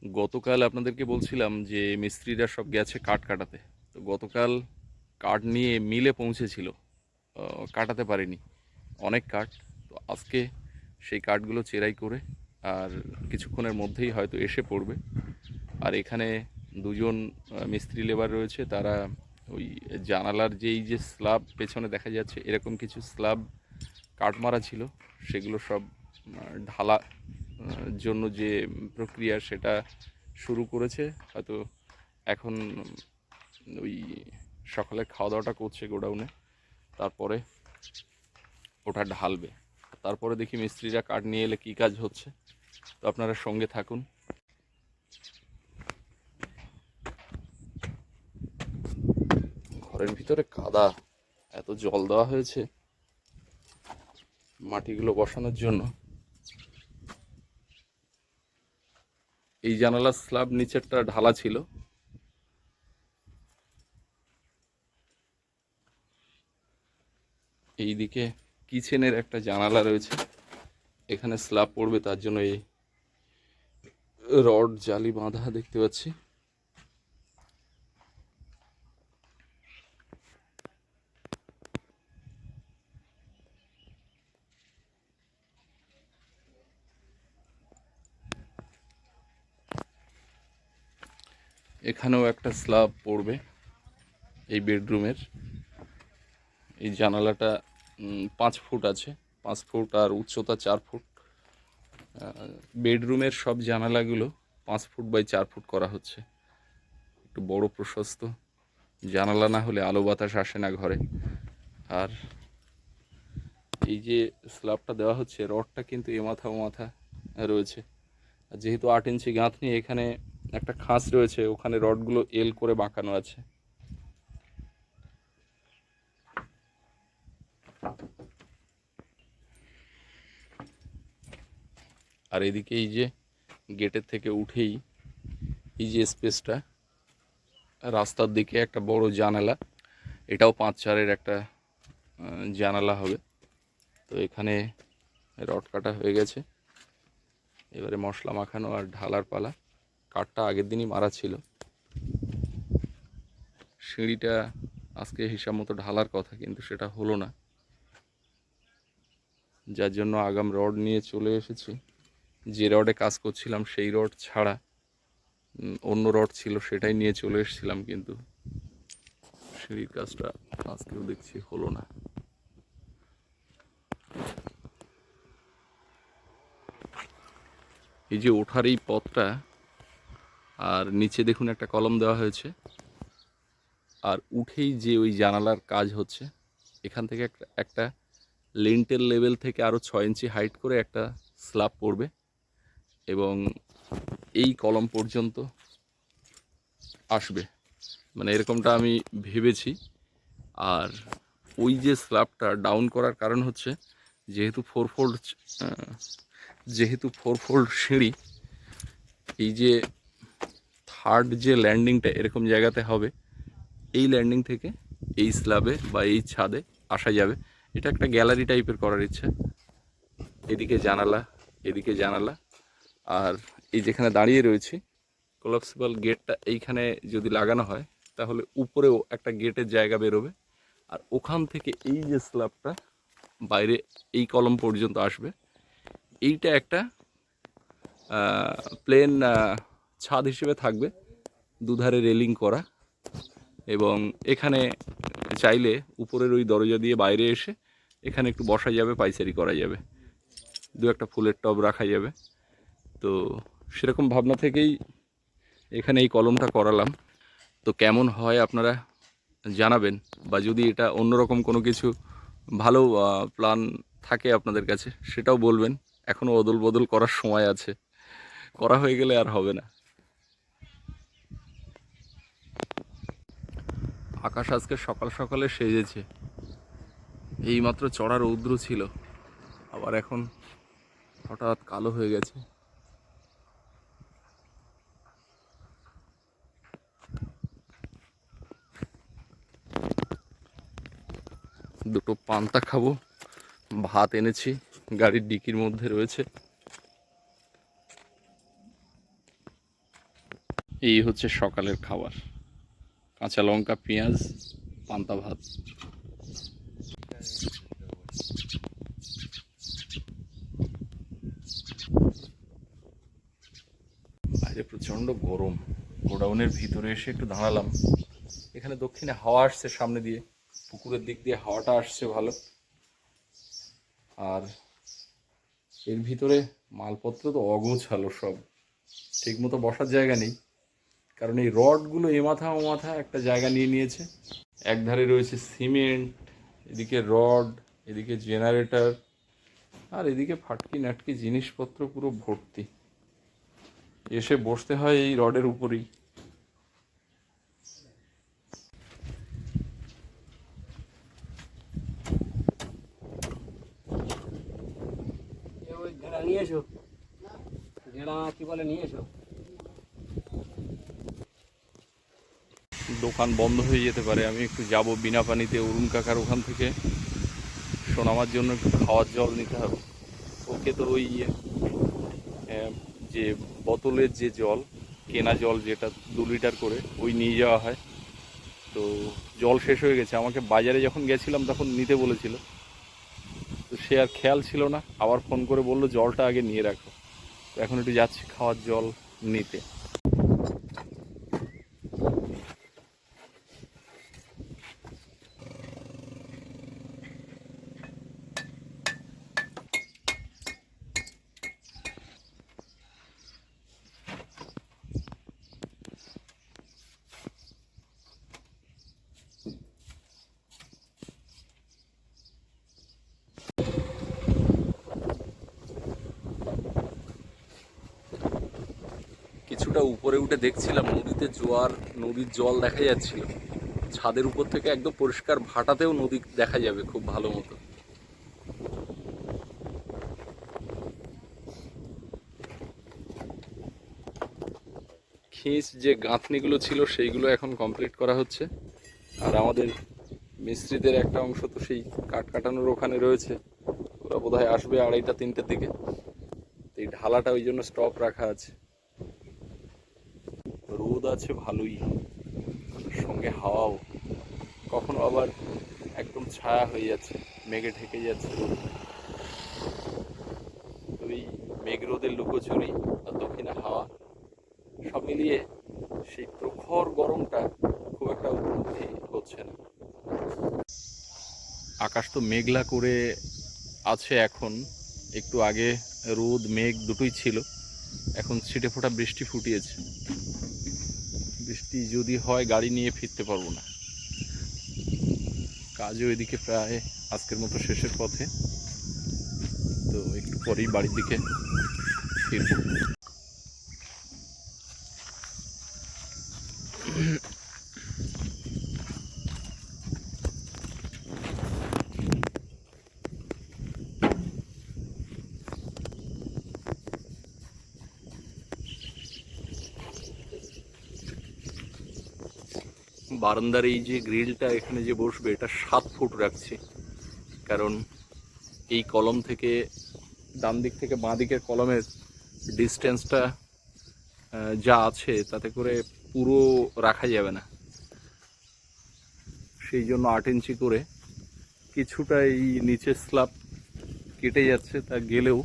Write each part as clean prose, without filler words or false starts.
গতকাল আপনাদেরকে বলছিলাম যে মিস্ত্রিরা সব গেছে কাঠ কাটাতে। তো গতকাল কাঠ নিয়ে মিলে পৌঁছেছিল, কাটাতে পারিনি অনেক কাঠ। তো আজকে সেই কাঠগুলো চেরাই করে আর কিছুক্ষণের মধ্যেই হয়তো এসে পড়বে। আর এখানে দুজন মিস্ত্রি লেবার রয়েছে, তারা ওই জানালার যেই যে স্ল্যাব পেছনে দেখা যাচ্ছে এরকম কিছু স্ল্যাব কাঠ মারা ছিল, সেগুলো সব ঢালা জন্য যে প্রক্রিয়া সেটা শুরু করেছে। হয়তো এখন ওই সকালে খাওয়া দাওয়াটা করছে গোডাউনে, তারপরে ওটা ঢালবে। তারপরে দেখি মিস্ত্রিরা কাঠ নিয়ে এলে কী কাজ হচ্ছে। তো আপনারা সঙ্গে থাকুন। ঘরের ভিতরে কাদা, এত জল দেওয়া হয়েছে মাটিগুলো বসানোর জন্য। এই জানালার স্ল্যাব নিচেরটা ঢালা ছিল, এইদিকে কিচেনের একটা জানালা রয়েছে, এখানে স্ল্যাব পড়বে, তার জন্য এই রড জালি বাঁধা দেখতে পাচ্ছি। এখানেও একটা স্ল্যাব পড়বে এই বেডরুমের। এই জানালাটা 5 ফুট আছে, 5 ফুট আর উচ্চতা 4 ফুট। বেডরুমের সব জানালাগুলো 5 ফুট বাই 4 ফুট করা হচ্ছে। একটু বড় প্রশস্ত জানালা না হলে আলো বাতাস আসে না ঘরে। আর এই যে স্ল্যাবটা দেওয়া হচ্ছে, রডটা কিন্তু এ মাথা ও মাথা রয়েছে। আর যেহেতু 8 ইঞ্চি গাঁথনি, এখানে একটা খাঁজ রয়েছে, ওখানে রডগুলো এল করে বাঁকানো আছে। আর এদিকে এই যে গেটের থেকে উঠেই এই যে স্পেসটা, রাস্তার দিকে একটা বড় জানালা, এটাও 5-4-এর একটা জানালা হবে। তো এখানে রড কাটা হয়ে গেছে, এবারে মশলা মাখানো আর ঢালার পালা। কাঠটা আগের দিনই মারা ছিল। সিঁড়িটা আজকে হিসাব মতো ঢালার কথা, কিন্তু সেটা হলো না, যার জন্য আগাম রড নিয়ে চলে এসেছি। যে রডে কাজ করছিলাম সেই রড ছাড়া অন্য রড ছিল, সেটাই নিয়ে চলে এসেছিলাম, কিন্তু সিঁড়ির কাজটা আজকেও দেখছি হলো না। এই যে ওঠার এই পথটা, আর নিচে দেখুন একটা কলম দেওয়া হয়েছে, আর উঠেই যে ওই জানালার কাজ হচ্ছে, এখান থেকে একটা লিন্টেল লেভেল থেকে আরও 6 ইঞ্চি হাইট করে একটা স্ল্যাব পড়বে, এবং এই কলম পর্যন্ত আসবে, মানে এরকমটা আমি ভেবেছি। আর ওই যে স্ল্যাবটা ডাউন করার কারণ হচ্ছে, যেহেতু 4 ফোল্ড সিঁড়ি, এই যে থার্ড যে ল্যান্ডিংটা এরকম জায়গাতে হবে, এই ল্যান্ডিং থেকে এই স্ল্যাবে বা এই ছাদে আসা যাবে। এটা একটা গ্যালারি টাইপের করার ইচ্ছা। এদিকে জানালা, এদিকে জানালা, আর এই যেখানে দাঁড়িয়ে রয়েছি কোলাপসিবল গেটটা এইখানে যদি লাগানো হয়, তাহলে উপরেও একটা গেটের জায়গা বেরোবে। আর ওখান থেকে এই যে স্ল্যাবটা বাইরে এই কলম পর্যন্ত আসবে। এইটা একটা প্লেন ছাদ হিসেবে থাকবে, দুধারে রেলিং করা, এবং এখানে চাইলে উপরের ওই দরজা দিয়ে বাইরে এসে এখানে একটু বসা যাবে, পাইচারি করা যাবে, দু একটা ফুলের টব রাখা যাবে। তো সেরকম ভাবনা থেকেই এখানে এই কলমটা করালাম। তো কেমন হয় আপনারা জানাবেন, বা যদি এটা অন্যরকম কোনো কিছু ভালো প্ল্যান থাকে আপনাদের কাছে সেটাও বলবেন। এখনও অদল বদল করার সময় আছে, করা হয়ে গেলে আর হবে না। আকাশ আজকে সকাল সকালে সেজেছে, এইমাত্র চড়া রৌদ্র ছিল, আবার এখন হঠাৎ কালো হয়ে গেছে। দুটো পান্তা খাবো, ভাত এনেছি, গাড়ির ডিকির মধ্যে রয়েছে। এই হচ্ছে সকালের খাবার, কাঁচা লঙ্কা, পেঁয়াজ, পান্তা ভাত। বাইরে প্রচণ্ড গরম, গোডাউনের ভিতরে এসে একটু দাঁড়ালাম। এখানে দক্ষিণে হাওয়া আসছে, সামনে দিয়ে পুকুরের দিক দিয়ে হাওয়াটা আসছে ভালো। আর এর ভিতরে মালপত্র তো অগোছালো সব, ঠিক মতো বসার জায়গা নেই, কারণ এই রডগুলো এ মাথা ও মাথা একটা জায়গা নিয়ে নিয়েছে। একধারে রয়েছে সিমেন্ট, এদিকে রড, এদিকে জেনারেটর, আর এদিকে ফাটকি নাটকি জিনিসপত্র পুরো ভর্তি। এসে বসতে হয় এই রডের উপরেই। নিয়ে এসো, কি বলে নিয়ে এসো। দোকান বন্ধ হয়ে যেতে পারে, আমি একটু যাব বিনা পানিতে অরুণ কাকার ওখান থেকে সোনামার জন্য একটু খাওয়ার জল নিতে হবে। ওকে তো ওই যে বোতলের যে জল, কেনা জল যেটা 2 লিটার করে, ওই নিয়ে যাওয়া হয়। তো জল শেষ হয়ে গেছে, আমাকে বাজারে যখন গেছিলাম তখন নিতে বলেছিল, তো সে আর খেয়াল ছিল না, আবার ফোন করে বললো জলটা আগে নিয়ে রাখো। তো এখন একটু যাচ্ছি খাওয়ার জল নিতে। কিছুটা উপরে উঠে দেখছিলাম নদীতে জোয়ার, নদীর জল দেখা যাচ্ছিল। ছাদের উপর থেকে একদম পরিষ্কার ভাটাতেও নদী দেখা যাবে খুব ভালো মতো। খিঁচ যে গাঁথনিগুলো ছিল সেইগুলো এখন কমপ্লিট করা হচ্ছে। আর আমাদের মিস্ত্রিদের একটা অংশ তো সেই কাঠ কাটানোর ওখানে রয়েছে, ওরা বোধহয় আসবে 2:30-3টের দিকে। এই ঢালাটা ওই জন্য স্টপ রাখা আছে। রোদ আছে ভালোই, সঙ্গে হাওয়াও, কখনো আবার একদম ছায়া হয়ে যাচ্ছে, মেঘে ঢেকে যাচ্ছে রোদ। তো এই মেঘ রোদের লুকোচুরি আর দক্ষিণে হাওয়া সব মিলিয়ে সেই প্রখর গরমটা খুব একটা উপলব্ধি হচ্ছে না। আকাশ তো মেঘলা করে আছে এখন, একটু আগে রোদ মেঘ দুটোই ছিল, এখন ছিটে ফোঁটা বৃষ্টি ফুটিয়েছে। বৃষ্টি যদি হয় গাড়ি নিয়ে ফিরতে পারবো না। কাজও এদিকে প্রায় আজকের মতো শেষের পথে, তো একটু পরেই বাড়ির দিকে ফিরবো। বারান্দার এই যে গ্রিলটা, এখানে যে বসবে, এটা 7 ফুট রাখছি, কারণ এই কলম থেকে ডান দিক থেকে বাঁ দিকের কলমের ডিস্টেন্সটা যা আছে তাতে করে পুরো রাখা যাবে না। সেই জন্য 8 ইঞ্চি করে, কিছুটা এই নিচের স্ল্যাব কেটে যাচ্ছে, তা গেলেও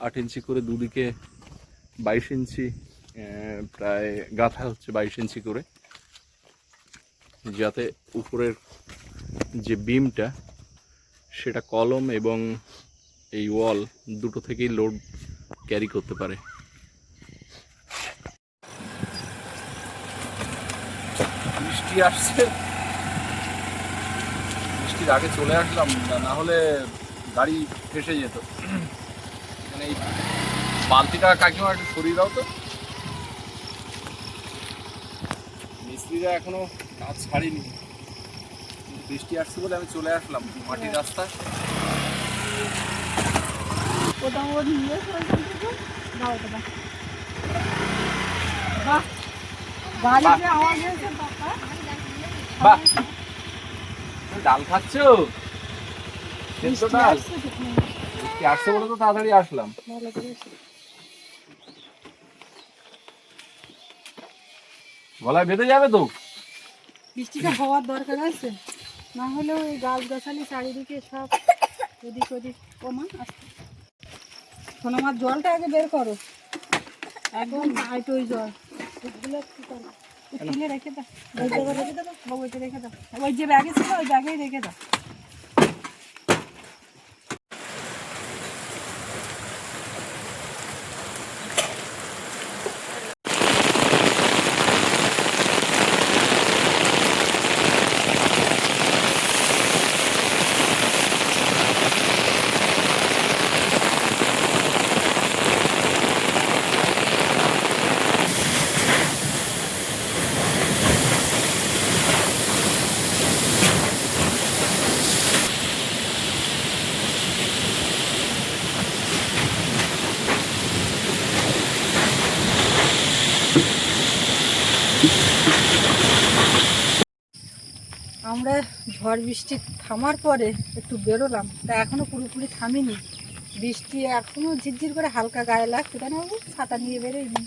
8 ইঞ্চি করে দুদিকে 22 ইঞ্চি প্রায় গাঁথা হচ্ছে, 22 ইঞ্চি করে, যাতে উপরের যে বিমটা সেটা কলম এবং এই ওয়াল দুটো থেকেই লোড ক্যারি করতে পারে। বৃষ্টি আসছে, বৃষ্টির আগে চলে আসলাম, না হলে গাড়ি ফেসে যেত। মানে এই বালতিটা কাকিমা একটু সরিয়ে দাও তো। মিস্ত্রিরা এখনো কাজ ছাড়িনি, বৃষ্টি আসছে বলে আমি চলে আসলাম মাটির রাস্তা। ডাল খাচ্ছ? ডাল আসছে বলে তো তাড়াতাড়ি আসলাম। গলায় বেঁধে যাবে তো। বৃষ্টিটা হওয়ার দরকার আছে, না হলে ওই গাছগাছালি চারিদিকে সব এদিক ওদিক। ও মা আসতে শোনো, আমার জলটা আগে বের করো, একদম টাইট ওই জল। এগুলো কি করো, তুলে রেখে দাও, ওই জায়গায় রেখে দাও বাবু, ওইটা রেখে দাও, ওই যে ব্যাগে ছিল ওই ব্যাগেই রেখে দাও। আমরা ঝড় বৃষ্টি থামার পরে একটু বেরোলাম, তা এখনো পুরোপুরি থামেনি বৃষ্টি, এখনো ঝিরঝির করে হালকা গায়ে লাগছে, তাই না বাবু? ছাতা নিয়ে বেরোয়নি,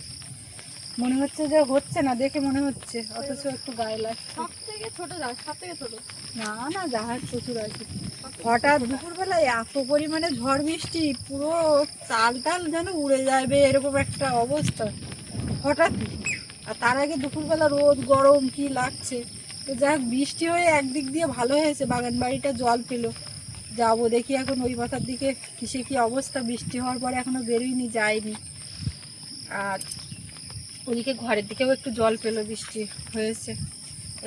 মনে হচ্ছে যে হচ্ছে না, দেখে মনে হচ্ছে, অথচ একটু গায়ে লাগছে। সব থেকে ছোট জাহাজ, সব থেকে ছোট। না না, জাহাজ প্রচুর আছে। হঠাৎ দুপুরবেলায় এত পরিমাণে ঝড় বৃষ্টি, পুরো চাল টাল যেন উড়ে যাবে এরকম একটা অবস্থা হঠাৎই। আর তার আগে দুপুরবেলা রোদ গরম কি লাগছে। তো যাক, বৃষ্টি হয়ে একদিক দিয়ে ভালো হয়েছে, বাগান বাড়িটা জল পেলো। যাবো দেখি এখন ওই মাথার দিকে কিসে কি অবস্থা, বৃষ্টি হওয়ার পরে এখনো বেরোয়নি, যায়নি। আর ওদিকে ঘরের দিকেও একটু জল পেলো, বৃষ্টি হয়েছে।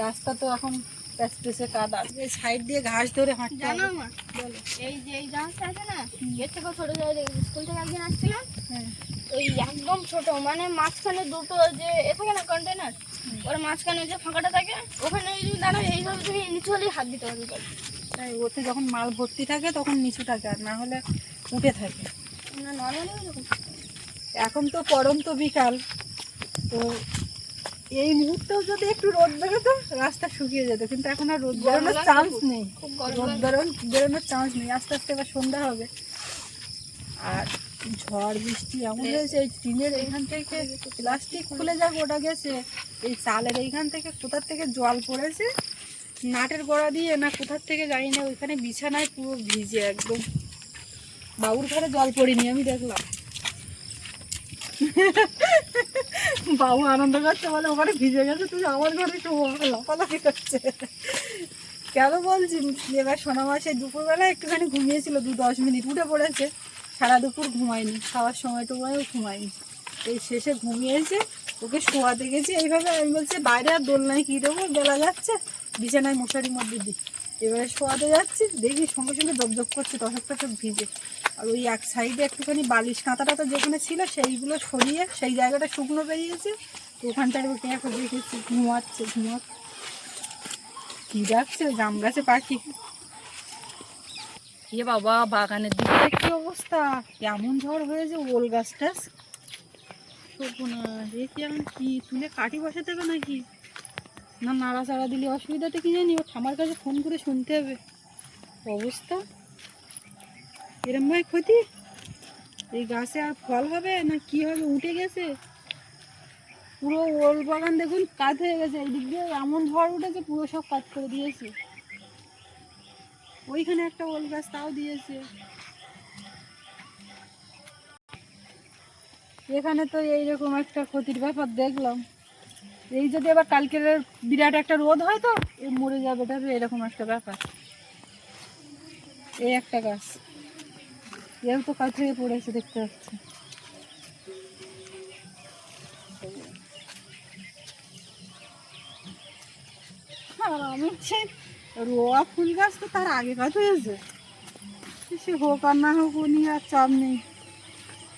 রাস্তা তো এখন প্যাচপ্যাচে কাদা, এই সাইড দিয়ে ঘাস ধরে হাঁটতে জানো হবে। মা, বলো। এই যে এই জাহাজটা আছে না, এর থেকে ছোট জাহাজ, স্কুল থেকে একদিন আসছিলাম, হ্যাঁ ওই একদম ছোট, মানে মাঝখানে দুটো যে এ থাকে না কন্টেনার, ওর মাঝখানে যে ফাঁকাটা থাকে, ওখানে ওই তুমি দাঁড়াও, এইভাবে তুমি নিচু হলেই হাত দিতে পারবে জলে। তাই ওতে যখন মাল ভর্তি থাকে তখন নিচু থাকে, আর না হলে উঠে থাকে। না নর্মালি এরকম। এখন তো পড়ন্ত বিকাল, তো এই মুহূর্তেও যদি একটু রোদ বেরোতো রাস্তা শুকিয়ে যেত, কিন্তু এখন আর রোদ বেরোনোর লাগছে চান্স খুব, নেই, খুব গরম রোদ লাগছে। বেরোনোর চান্স নেই। আস্তে আস্তে এবার সন্ধ্যা হবে। আর ঝড় বৃষ্টি এমন হয়েছে, এই টিনের এইখান থেকে প্লাস্টিক খুলে যাক ওটা গেছে, এই চালের এইখান থেকে কোথার থেকে জল পড়েছে, নাটের গোড়া দিয়ে না কোথার থেকে জানি না, ওইখানে বিছানায় পুরো ভিজে একদম। বাবুর ঘরে জল পড়িনি, আমি দেখলাম। বাবু আনন্দ করছে, বলে ওখানে ভিজে গেছে, তুই আমার ঘরে লাফালাফি করছে। কেন বলছি, এবার সোনা মাসে দুপুরবেলা একটুখানি ঘুমিয়েছিল 2-10 মিনিট, উঠে পড়েছে, সারা দুপুর ঘুমায়নি, খাওয়ার সময়ও ঘুমায়নি। এই শেষে ঘুমিয়েছে, ওকে শোয়াতে গেছি এইভাবে, আমি বলছি বাইরে আর দোলনায় কী দেবো, বেলা যাচ্ছে, বিছানায় মশারির মধ্যে দিই। এবারে শোয়াতে যাচ্ছি, দেখি সঙ্গে সঙ্গে দপদপ করছে, টসক ভিজে। আর ওই এক সাইডে একটুখানি বালিশ কাঁথা টাতা যেখানে ছিল সেইগুলো সরিয়ে সেই জায়গাটা শুকনো বেরিয়েছে, তো ওখানটায় ওকে এখন দেখেছি ঘুমাচ্ছে। কি ডাকছে, জাম গাছে পাখি। এ বাবা, বাগানের দিকে কি অবস্থা, কেমন ঝড় হয়েছে, ওল গাছটা না, দেখি এখন কি তুলে কাটি বসাতে হবে নাকি, না নাড়াচাড়া দিলে অসুবিধাটা কি জানি, ও ঠামার কাছে ফোন করে শুনতে হবে। অবস্থা এরম ভাই ক্ষতি, এই গাছে আর ফল হবে না কি হবে, উঠে গেছে পুরো ওল বাগান, দেখুন কাজ হয়ে গেছে, এই দিক দিয়ে এমন ঝড় উঠেছে পুরো সব কাজ করে দিয়েছে। ওইখানে একটা ওল গাছ তাও দিয়েছে, এখানে তো এইরকম একটা ক্ষতির ব্যাপার দেখলাম। এই যদি আবার কালকের বিরাট একটা রোদ হয় তো এই মরে যাবে, তবে এরকম একটা ব্যাপার। এই একটা গাছ এও তো কাজ হয়ে পড়েছে, দেখতে পাচ্ছি। আর আমি সেই রোয়া ফুল গাছ তো তার আগে কাজ হয়েছে, সে হোক আর না হোক, ও নিয়ে আর চাপ নেই,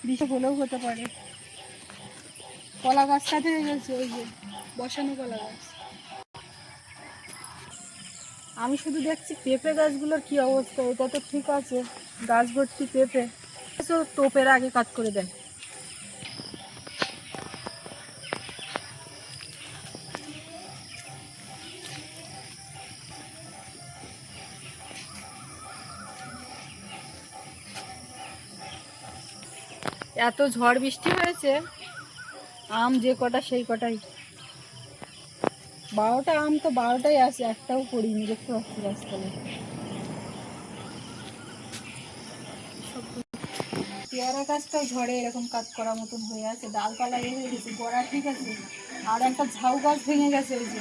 বিষে হলেও হতে পারে। কলা গাছ কাজ হয়ে গেছে, ওই যে বসানো কলা গাছ। আমি শুধু দেখছি পেঁপে গাছগুলোর কি অবস্থা, এটা তো ঠিক আছে, গাছ ভর্তি পেঁপে, তো টোপের আগে কাজ করে দেয়। এত ঝড় বৃষ্টি হয়েছে, আম যে কটা সেই কটাই, 12টা আম তো 12টাই আছে, একটাও পড়িনি, দেখতে পাচ্ছি গাছতলায়। পেয়ারা গাছটাও ঝড়ে এরকম কাজ করার মতন হয়ে আছে, ডালপালা হয়ে গেছে, গোড়া ঠিক আছে, আর একটা ঝাউ গাছ ভেঙে গেছে ওই যে।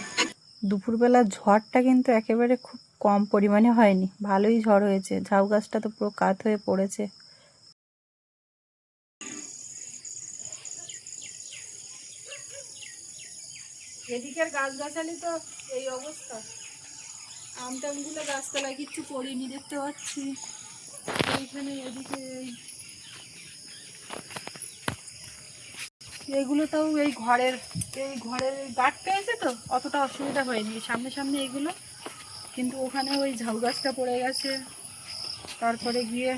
দুপুরবেলা ঝড়টা কিন্তু একেবারে খুব কম পরিমাণে হয়নি, ভালোই ঝড় হয়েছে। ঝাউ গাছটা তো পুরো কাত হয়ে পড়েছে। এদিকের গাছগাছালি তো এই অবস্থা, আম টামগুলো গাছতলায় কিচ্ছু পড়িনি, দেখতে পাচ্ছি। এইখানে এদিকে এগুলো তাও এই ঘরের গাঠ পেয়েছে তো অতটা অসুবিধা হয়নি, সামনে সামনে এগুলো, কিন্তু ওখানে ওই ঝাউ গাছটা পড়ে গেছে, তারপরে গিয়ে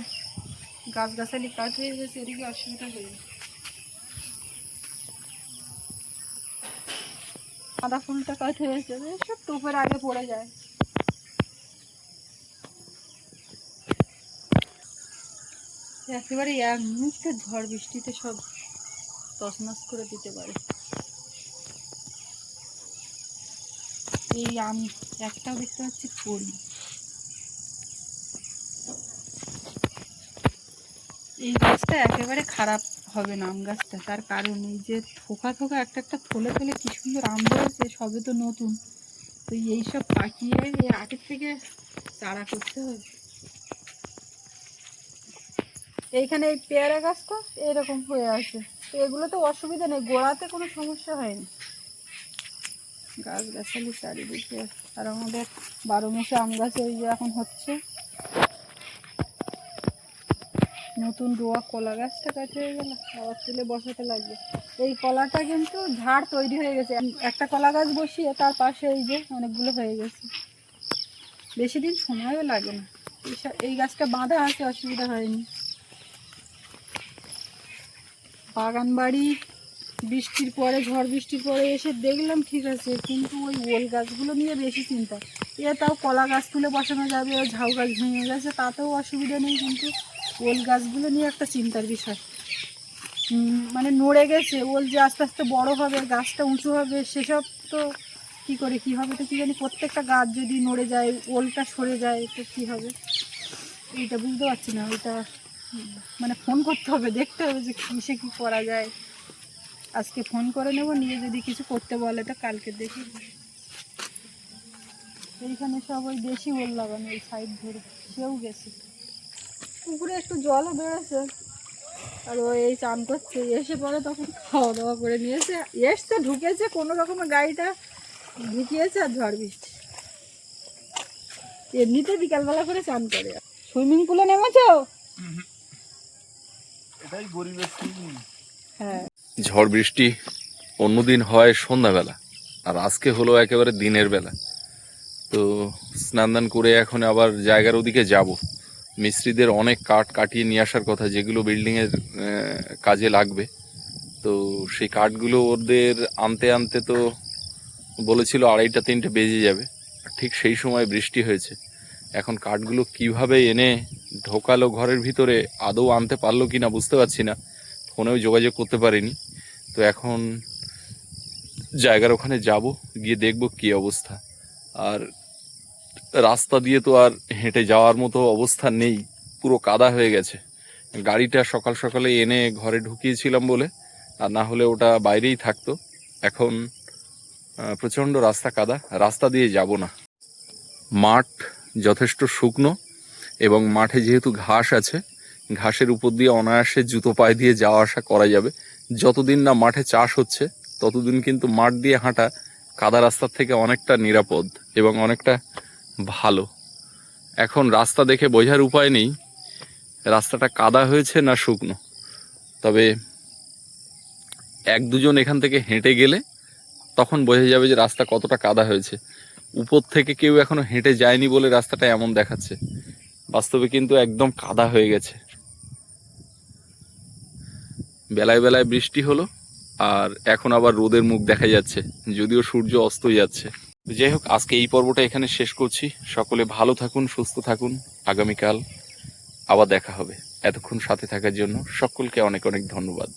গাছগাছালি কাট হয়ে গেছে, এদিকে অসুবিধা হয়ে। সাদা ফুলটা কাট হয়েছে, সব টোপের আগে পড়ে যায়। একেবারে এক মুহূর্তে ঝড় বৃষ্টিতে সব তছনছ করে দিতে পারে। এই আম একটাও দেখতে পাচ্ছি পড়ি। এই গাছটা একেবারে খারাপ হবে না, আম গাছটা, তার কারণ এই যে থোকা থোকা একটা একটা থলে থলে কি সুন্দর আম ধরেছে, সবে তো নতুন, তো এইসব পাকিয়ে এই আগের থেকে চারা করতে হবে। এইখানে এই পেয়ারা গাছটা এরকম হয়ে আছে, তো এগুলো তো অসুবিধা নেই, গোড়াতে কোনো সমস্যা হয়নি। গাছগাছালি চারিদিকে, আর আমাদের 12 মাসে আম গাছ ওই যে এখন হচ্ছে, নতুন রোয়া কলা গাছটা কাটে হয়ে গেল, আবার তুলে বসাতে লাগবে। এই কলাটা কিন্তু ঝাড় তৈরি হয়ে গেছে, একটা কলা গাছ বসিয়ে তার পাশে এই যে অনেকগুলো হয়ে গেছে, বেশি দিন সময়ও লাগে না। এই গাছটা বাঁধা আছে, অসুবিধা হয়নি। বাগান বাড়ি বৃষ্টির পরে, ঝড় বৃষ্টির পরে এসে দেখলাম ঠিক আছে, কিন্তু ওই ওল গাছগুলো নিয়ে বেশি চিন্তা। তাও কলা গাছ তুলে বসানো যাবে, ওই ঝাউ গাছ ভেঙে গেছে তাতেও অসুবিধা নেই, কিন্তু ওল গাছগুলো নিয়ে একটা চিন্তার বিষয়। মানে নড়ে গেছে, ওল যে আস্তে আস্তে বড় হবে, গাছটা উঁচু হবে, সেসব তো কী করে কী হবে তো কী জানি, প্রত্যেকটা গাছ যদি নড়ে যায়, ওলটা সরে যায়, তো কী হবে এইটা বুঝতে পারছি না। ওইটা মানে ফোন করতে হবে, দেখতে হবে যে কিসে কী করা যায়। আজকে ফোন করে নেব, নিয়ে যদি কিছু করতে বলে তো কালকে দেখি। এইখানে সব ওই দেশি ওল লাগানো, এই সাইড ধরে সেও গেছে। পুকুরে একটু জলও বেড়েছে, আর ও এই চান করছে, এসে পরে তখন খাওয়া দাওয়া করে নিয়েছে, এসছে ঢুকেছে কোনো রকমের গাড়িটা ঢুকিয়েছে, আর ঝড় বৃষ্টি। এমনিতে বিকালবেলা করে চান করে। সুইমিং পুলে নেমেছো? হ্যাঁ। ঝড় বৃষ্টি অন্যদিন হয় সন্ধ্যাবেলা, আর আজকে হলো একেবারে দিনের বেলা। তো স্নান দান করে এখন আবার জায়গার ওদিকে যাব। মিস্ত্রিদের অনেক কাঠ কাটিয়ে নিয়ে আসার কথা, যেগুলো বিল্ডিংয়ের কাজে লাগবে। তো সেই কাঠগুলো ওদের আনতে আনতে তো বলেছিল 2:30-3টে বেজে যাবে, ঠিক সেই সময় বৃষ্টি হয়েছে। এখন কাঠগুলো কিভাবে এনে ঢোকালো ঘরের ভিতরে, আদৌ আনতে পারলো কি না বুঝতে পারছি না, ফোনেও যোগাযোগ করতে পারিনি। তো এখন জায়গার ওখানে যাব, গিয়ে দেখব কি অবস্থা। আর রাস্তা দিয়ে তো আর হেঁটে যাওয়ার মতো অবস্থা নেই, পুরো কাদা হয়ে গেছে। গাড়িটা সকাল সকালে এনে ঘরে ঢুকিয়েছিলাম বলে, আর না হলে ওটা বাইরেই থাকতো। এখন প্রচণ্ড রাস্তা কাদা, রাস্তা দিয়ে যাব না। মাঠ যথেষ্ট শুকনো, এবং মাঠে যেহেতু ঘাস আছে, ঘাসের উপর দিয়ে অনায়াসে জুতো পায়ে দিয়ে যাওয়া আসা করা যাবে। যতদিন না মাঠে চাষ হচ্ছে ততদিন কিন্তু মাঠ দিয়ে হাঁটা কাদা রাস্তার থেকে অনেকটা নিরাপদ এবং অনেকটা ভালো। এখন রাস্তা দেখে বোঝার উপায় নেই রাস্তাটা কাদা হয়েছে না শুকনো, তবে 1-2 জন এখান থেকে হেঁটে গেলে তখন বোঝা যাবে যে রাস্তা কতটা কাদা হয়েছে। উপর থেকে কেউ এখনো হেঁটে যায়নি বলে রাস্তাটা এমন দেখাচ্ছে, বাস্তবে কিন্তু একদম কাদা হয়ে গেছে। বেলায় বেলায় বৃষ্টি হলো, আর এখন আবার রোদের মুখ দেখা যাচ্ছে, যদিও সূর্য অস্তই যাচ্ছে। যাই হোক, আজকে এই পর্বটা এখানে শেষ করছি। সকলে ভালো থাকুন, সুস্থ থাকুন। আগামীকাল আবার দেখা হবে। এতক্ষণ সাথে থাকার জন্য সকলকে অনেক অনেক ধন্যবাদ।